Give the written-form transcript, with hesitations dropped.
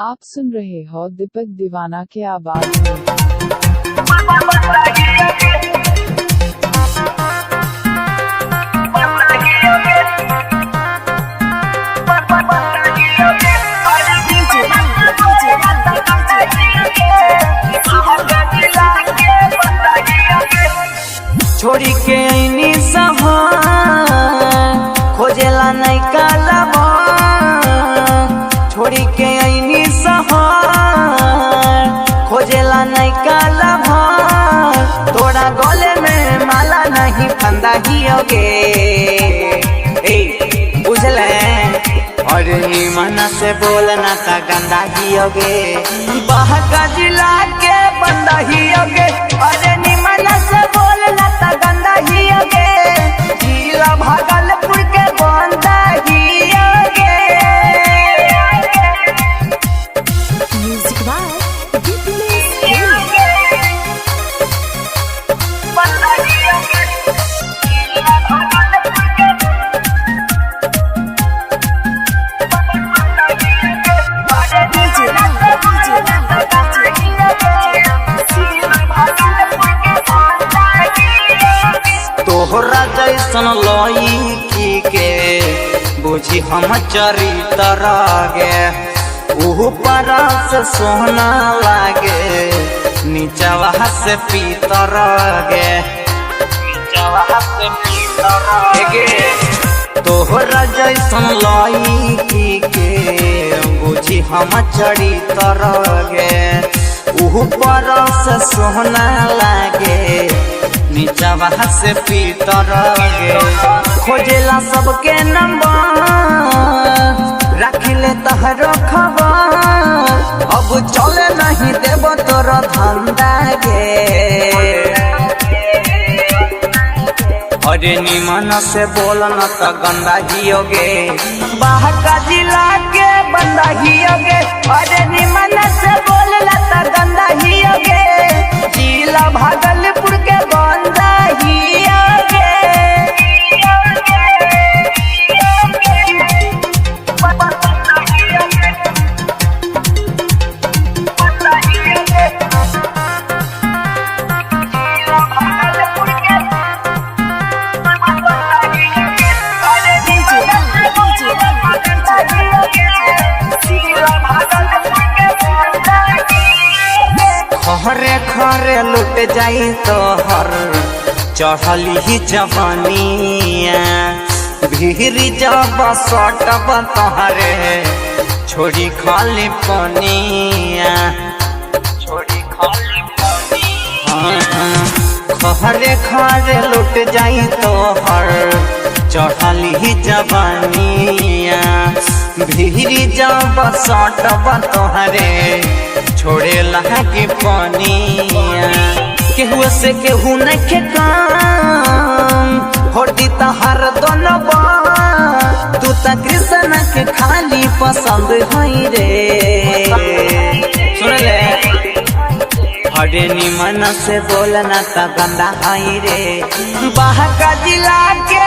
आप सुन रहे हो दीपक दीवाना के आवाज में। छोड़ी के ऐनी सहा खोजेला नहीं कालबा, छोड़ी के ऐनी सहा खोजेला नहीं कालबा, तोड़ा गले में माला नहीं फंदा ही होगे बुझले। और मना से बोलना का गंदा ही होगे, बहका जिला के बंदा ही होगे। अरे निमना से बोलना का गंदा ही होगे, जिला भागलपुर के बंदा ही होगे। Music by बंदा ही होगे, जिला भागलपुर के तोहरा जैसन लईकी के बुझी हम चरित्र गे, ऊपर से सोना लागे नीचवा से पीतर गे, नीचवा से पीतर गे। तोहरा जैसन लईकी के बुझी हम चरित्र गे, ऊपर से सोना लागे नीचवा से पीतर गे। खोजेला सबके नंबर रखिले तहरो खबर, अब चले नहीं देव तोर धंधा गे। अरे निमन से बोलना तो गंदा ही होगे, बहका जिला के बंदा ही होगे। अरे निमन से बोलना तो गंदा ही होगे, जिला भागलपुर के बंदा ही होगे। खरे खरे लुट जाई तो हर चढ़ली ही जवानिया, भीरी जब सटब तोहरे छोड़ी खाली पनिया, छोड़ी खाली पनिया। खरे खरे लुट जाई तो हर चढ़ली ही जवानिया, भीरी जब सटब तोहरे छोड़े लगी पनिया। केहू से केहू नहीं के काम होती तहर दोनों बा, तू तो कृष्ण के खाली पसंद हई रे। सुन ले अरे निमन से बोलना तो गंदा हई रे, बहका जिला के